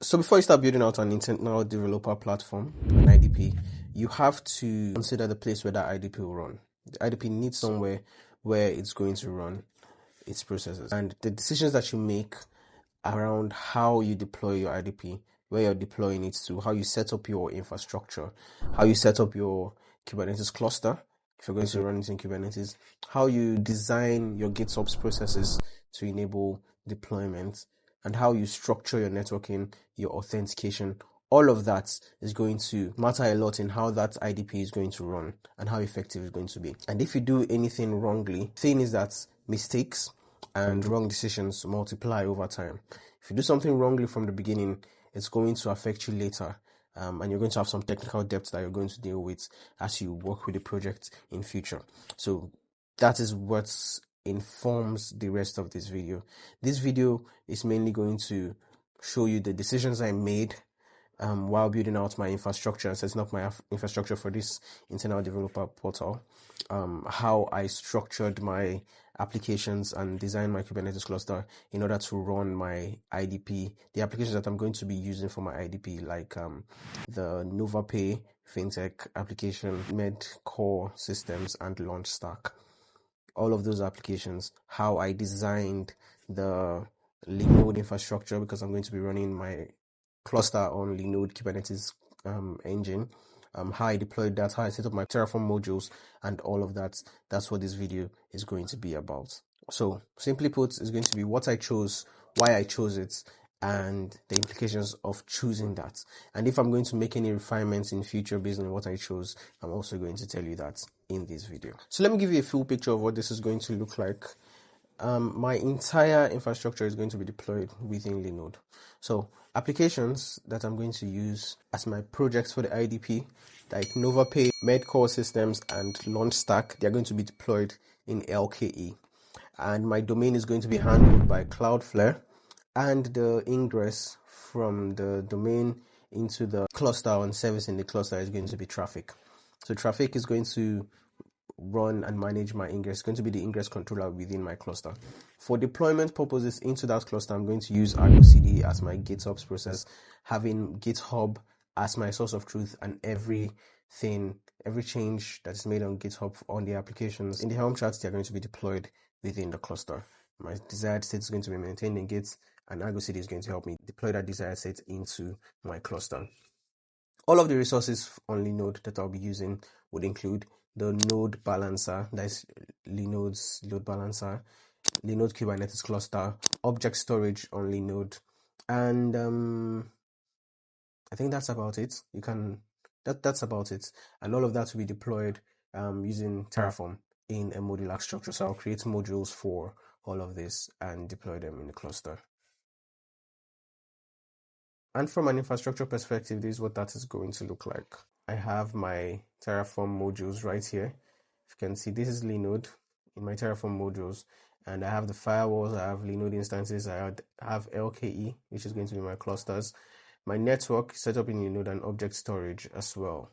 So before you start building out an internal developer platform, an IDP, you have to consider the place where that IDP will run. The IDP needs somewhere where it's going to run its processes. And the decisions that you make around how you deploy your IDP, where you're deploying it to, how you set up your infrastructure, how you set up your Kubernetes cluster, if you're going to run it in Kubernetes, how you design your GitOps processes to enable deployment, and how you structure your networking, your authentication. All of that is going to matter a lot in how that IDP is going to run and how effective it's going to be. And if you do anything wrongly, the thing is that mistakes and wrong decisions multiply over time. If you do something wrongly from the beginning, it's going to affect you later. And you're going to have some technical debt that you're going to deal with as you work with the project in future. So that is what informs the rest of this video. This video is mainly going to show you the decisions I made while building out my infrastructure and setting up my infrastructure for this internal developer portal, how I structured my applications and designed my Kubernetes cluster in order to run my IDP, the applications that I'm going to be using for my IDP, like the NovaPay fintech application, Medcore systems, and LaunchStack. All of those applications, how I designed the Linode infrastructure, because I'm going to be running my cluster on Linode Kubernetes engine, how I deployed that, how I set up my Terraform modules, and all of that. That's what this video is going to be about. So simply put, it's going to be what I chose, why I chose it, and the implications of choosing that. And if I'm going to make any refinements in future based on what I chose, I'm also going to tell you that in this video. So let me give you a full picture of what this is going to look like. My entire infrastructure is going to be deployed within Linode. So applications that I'm going to use as my projects for the IDP, like NovaPay, Medcore systems, and LaunchStack, they're going to be deployed in LKE. And my domain is going to be handled by Cloudflare, and the ingress from the domain into the cluster and service in the cluster is going to be Traffic. So Traffic is going to run and manage my ingress. It's going to be the ingress controller within my cluster. For deployment purposes into that cluster, I'm going to use ArgoCD as my GitOps process, having GitHub as my source of truth, and every change that's made on GitHub on the applications in the Helm charts, they're going to be deployed within the cluster. My desired state is going to be maintained in Git, and ArgoCD is going to help me deploy that desired state into my cluster. All of the resources on Linode that I'll be using would include the node balancer, that's Linode's load balancer, Linode Kubernetes cluster, object storage on Linode, and I think that's about it. That's about it, and all of that will be deployed using Terraform in a modular structure. So I'll create modules for all of this and deploy them in the cluster. And from an infrastructure perspective, this is what that is going to look like. I have my Terraform modules right here. If you can see, this is Linode in my Terraform modules. And I have the firewalls, I have Linode instances, I have LKE, which is going to be my clusters. My network set up in Linode, and object storage as well.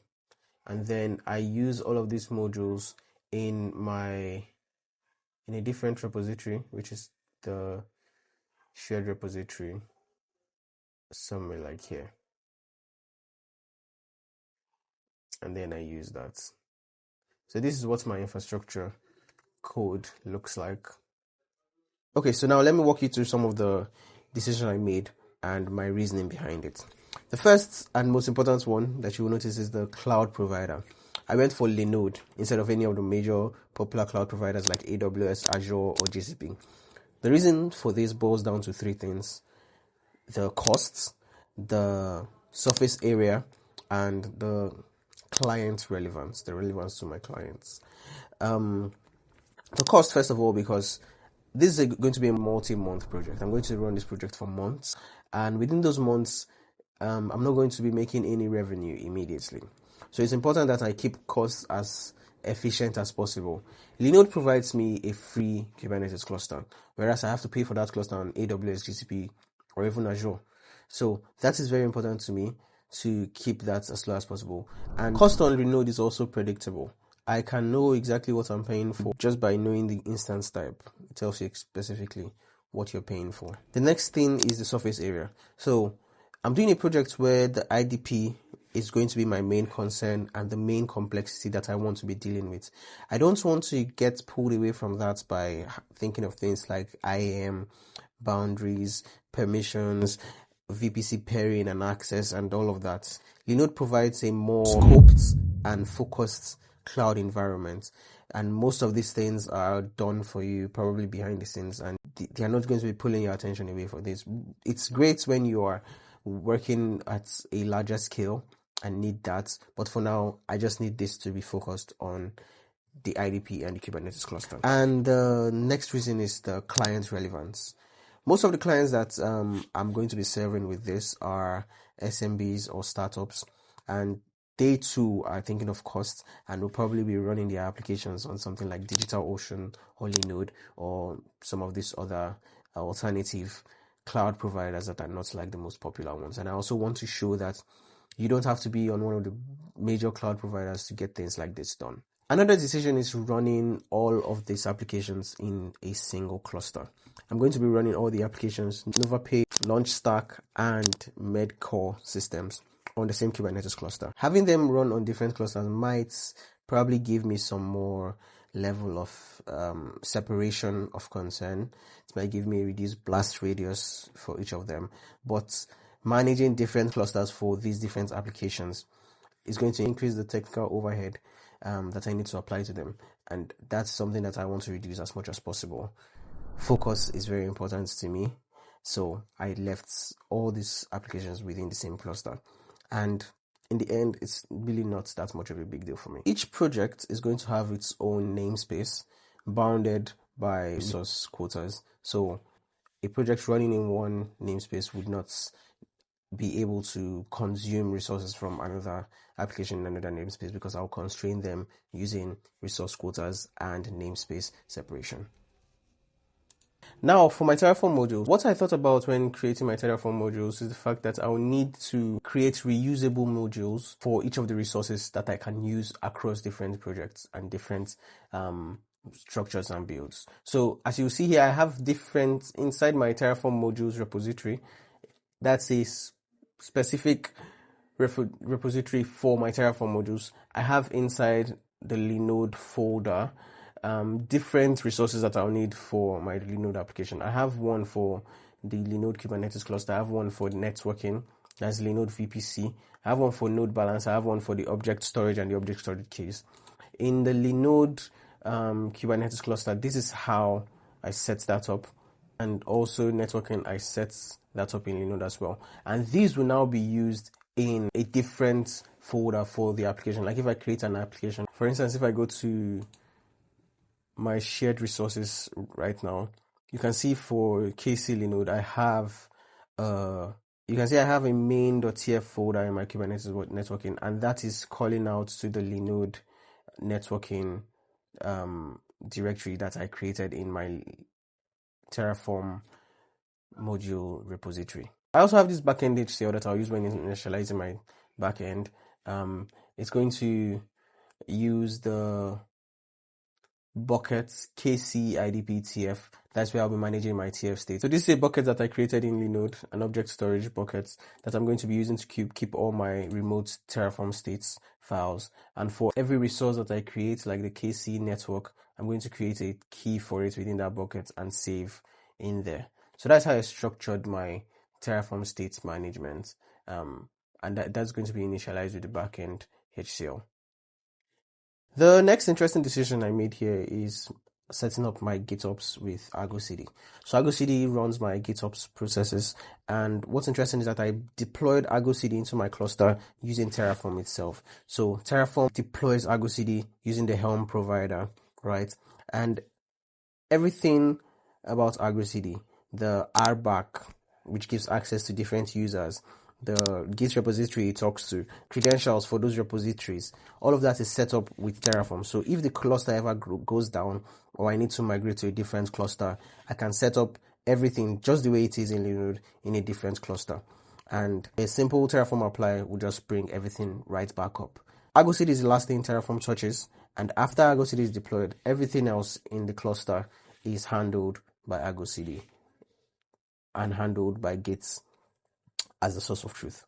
And then I use all of these modules in a different repository, which is the shared repository, somewhere like here. And then I use that. So this is what my infrastructure code looks like. Okay, so now let me walk you through some of the decisions I made and my reasoning behind it. The first and most important one that you will notice is the cloud provider. I went for Linode instead of any of the major popular cloud providers like AWS, Azure, or GCP. The reason for this boils down to three things: the costs, the surface area, and the client relevance, the relevance to my clients. The cost, first of all, because this is going to be a multi-month project. I'm going to run this project for months, and within those months, I'm not going to be making any revenue immediately. So it's important that I keep costs as efficient as possible. Linode provides me a free Kubernetes cluster, whereas I have to pay for that cluster on AWS, GCP, or even Azure. So that is very important to me, to keep that as low as possible. And cost on Linode is also predictable. I can know exactly what I'm paying for just by knowing the instance type. It tells you specifically what you're paying for. The next thing is the surface area. So I'm doing a project where the IDP is going to be my main concern and the main complexity that I want to be dealing with. I don't want to get pulled away from that by thinking of things like IAM, boundaries, permissions, VPC pairing and access and all of that. Linode provides a more scoped and focused cloud environment, and most of these things are done for you probably behind the scenes, and they are not going to be pulling your attention away from this. It's great when you are working at a larger scale and need that, but for now I just need this to be focused on the IDP and the Kubernetes cluster. And the next reason is the client relevance. Most of the clients that I'm going to be serving with this are SMBs or startups, and they too are thinking of cost and will probably be running their applications on something like DigitalOcean or Linode or some of these other alternative cloud providers that are not like the most popular ones. And I also want to show that you don't have to be on one of the major cloud providers to get things like this done. Another decision is running all of these applications in a single cluster. I'm going to be running all the applications, NovaPay, LaunchStack, and Medcore systems on the same Kubernetes cluster. Having them run on different clusters might probably give me some more level of separation of concern. It might give me a reduced blast radius for each of them, but managing different clusters for these different applications is going to increase the technical overhead that I need to apply to them, and that's something that I want to reduce as much as possible. Focus is very important to me, so I left all these applications within the same cluster, and in the end it's really not that much of a big deal for me. Each project is going to have its own namespace bounded by resource quotas, so a project running in one namespace would not be able to consume resources from another application in another namespace because I'll constrain them using resource quotas and namespace separation. Now, for my Terraform modules, what I thought about when creating my Terraform modules is the fact that I'll need to create reusable modules for each of the resources that I can use across different projects and different structures and builds. So as you see here, I have different inside my Terraform modules repository. That's a specific repository for my Terraform modules. I have inside the Linode folder different resources that I'll need for my Linode application. I have one for the Linode Kubernetes cluster. I have one for the networking. That's Linode VPC. I have one for node balance. I have one for the object storage and the object storage keys. In the Linode Kubernetes cluster, this is how I set that up. And also networking, I set that up in Linode as well. And these will now be used in a different folder for the application. Like if I create an application, for instance, if I go to my shared resources right now, you can see for KC Linode, I have you can see I have a main.tf folder in my Kubernetes networking, and that is calling out to the Linode networking directory that I created in my Terraform module repository. I also have this backend HCL that I'll use when initializing my backend. It's going to use the buckets KC IDP TF. That's where I'll be managing my TF state. So this is a bucket that I created in Linode, an object storage bucket that I'm going to be using to keep all my remote Terraform states files. And for every resource that I create, like the KC network, I'm going to create a key for it within that bucket and save in there. So that's how I structured my Terraform states management. And that's going to be initialized with the backend HCL. The next interesting decision I made here is setting up my GitOps with ArgoCD. So ArgoCD runs my GitOps processes, and what's interesting is that I deployed ArgoCD into my cluster using Terraform itself. So Terraform deploys ArgoCD using the Helm provider, right? And everything about ArgoCD, the RBAC, which gives access to different users, the Git repository it talks to, credentials for those repositories, all of that is set up with Terraform. So if the cluster ever goes down or I need to migrate to a different cluster, I can set up everything just the way it is in Linode in a different cluster. And a simple Terraform apply will just bring everything right back up. ArgoCD is the last thing Terraform touches, and after ArgoCD is deployed, everything else in the cluster is handled by ArgoCD and handled by Git as the source of truth.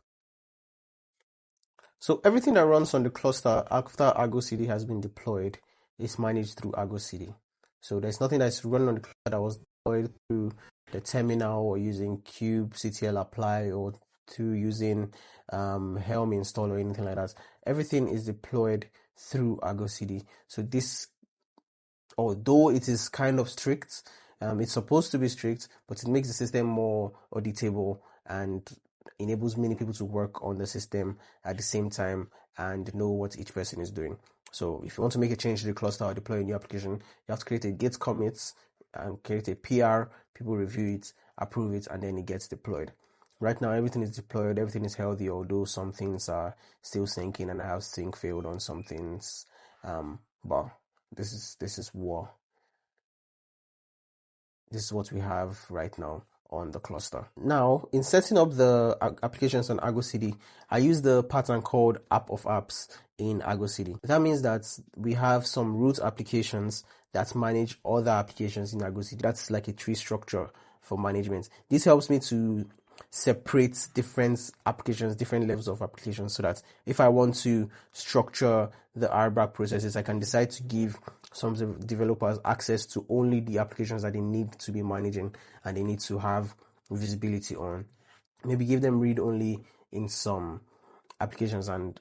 So everything that runs on the cluster after ArgoCD has been deployed is managed through ArgoCD. So there's nothing that's running on the cluster that was deployed through the terminal or using kubectl apply or through using Helm install or anything like that. Everything is deployed through ArgoCD. So this, although it is kind of strict, it's supposed to be strict, but it makes the system more auditable and enables many people to work on the system at the same time and know what each person is doing. So if you want to make a change to the cluster or deploy a new application, you have to create a git commit and create a PR, people review it, approve it, and then it gets deployed. Right now, everything is deployed, everything is healthy, although some things are still syncing and I have sync failed on some things. But this is war. This is what we have right now on the cluster. Now, in setting up the applications on ArgoCD, I use the pattern called app of apps in ArgoCD. That means that we have some root applications that manage other applications in ArgoCD. That's like a tree structure for management. This helps me to separate different applications, different levels of applications, so that if I want to structure the RBAC processes, I can decide to give some developers access to only the applications that they need to be managing and they need to have visibility on. Maybe give them read only in some applications and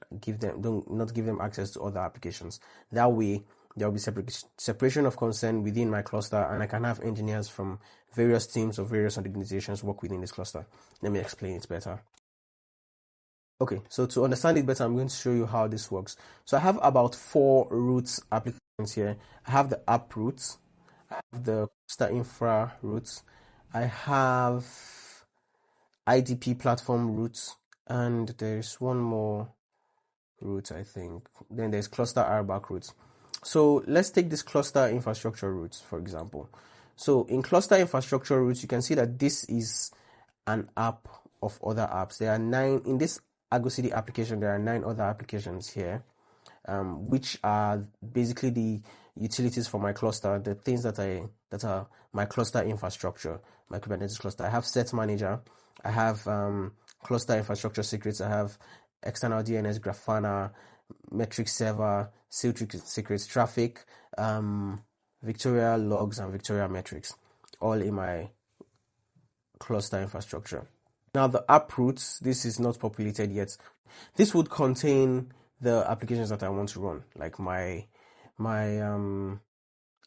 not give them access to other applications. That way there will be separation of concern within my cluster, and I can have engineers from various teams or various organizations work within this cluster. Let me explain it better. Okay, so to understand it better, I'm going to show you how this works. So I have about 4 root applications here. I have the app root, I have the cluster infra root, I have IDP platform root, and there's one more root, I think. Then there's cluster RBAC root. So let's take this cluster infrastructure root, for example. So in cluster infrastructure root, you can see that this is an app of other apps. There are 9 in this ArgoCD application. There are 9 other applications here, which are basically the utilities for my cluster, the things that are my cluster infrastructure, my Kubernetes cluster. I have cert-manager, I have cluster infrastructure secrets, I have external DNS, Grafana, metric server, secrets, traffic, Victoria logs, and Victoria metrics, all in my cluster infrastructure. Now the app roots, this is not populated yet. This would contain the applications that I want to run, like my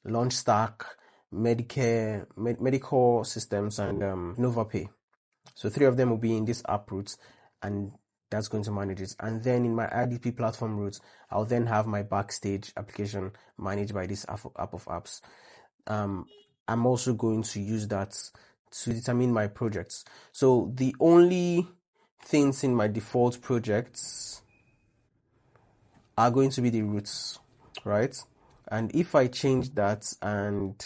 launch stack, Medicare, medical systems, and NovaPay. So 3 of them will be in this app roots, and that's going to manage it. And then in my IDP platform route, I'll then have my Backstage application managed by this app of apps. I'm also going to use that to determine my projects. So the only things in my default projects are going to be the roots, right? And if I change that and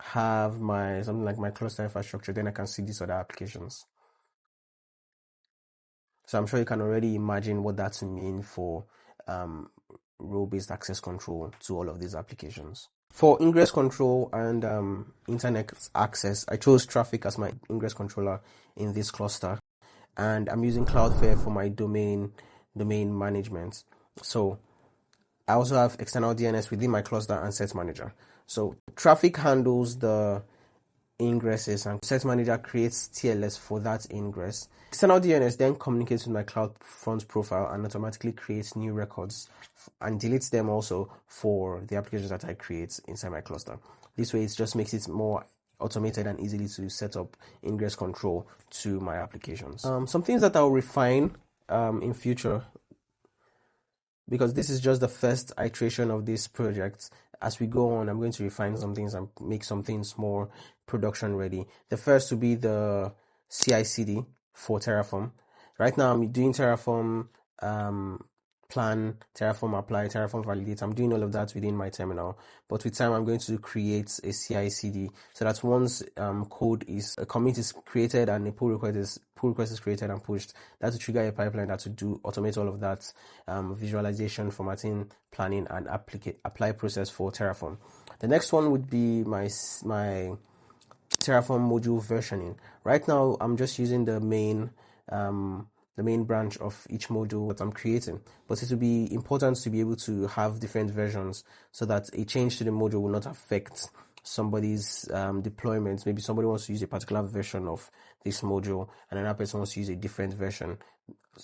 have something like my cluster infrastructure, then I can see these other applications. So I'm sure you can already imagine what that means for role-based access control to all of these applications. For ingress control and internet access, I chose traffic as my ingress controller in this cluster, and I'm using Cloudflare for my domain management. So I also have external DNS within my cluster and cert-manager. So traffic handles the ingresses and cert-manager creates TLS for that ingress. External DNS then communicates with my CloudFront profile and automatically creates new records and deletes them also for the applications that I create inside my cluster. This way it just makes it more automated and easily to set up ingress control to my applications. Some things that I'll refine in future, because this is just the first iteration of this project. As we go on, I'm going to refine some things and make some things more production ready. The first will be the CI/CD for Terraform. Right now, I'm doing Terraform plan, Terraform apply, Terraform validate. I'm doing all of that within my terminal. But with time, I'm going to create a CI/CD so that once a commit is created and a pull request is created and pushed, that will trigger a pipeline that will automate all of that visualization, formatting, planning, and apply process for Terraform. The next one would be my Terraform module versioning. Right now, I'm just using the main the main branch of each module that I'm creating. But it will be important to be able to have different versions so that a change to the module will not affect somebody's deployment. Maybe somebody wants to use a particular version of this module and another person wants to use a different version.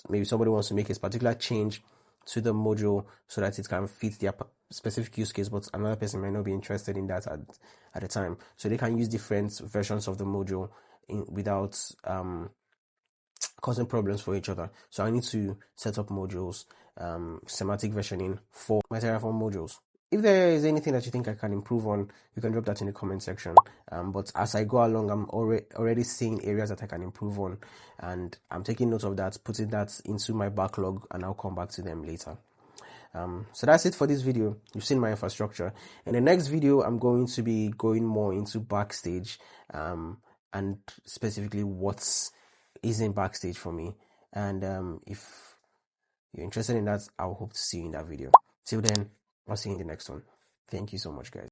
Maybe somebody wants to make a particular change to the module so that it can fit their specific use case, but another person might not be interested in that at the time. So they can use different versions of the module without causing problems for each other. So I need to set up modules, semantic versioning for my Terraform modules. If there is anything that you think I can improve on, you can drop that in the comment section. But as I go along, I'm already seeing areas that I can improve on, and I'm taking note of that, putting that into my backlog, and I'll come back to them later. So that's it for this video. You've seen my infrastructure. In the next video, I'm going to be going more into Backstage, and specifically what's in Backstage for me. And if you're interested in that, I'll hope to see you in that video. Till then, I'll see you in the next one. Thank you so much, guys.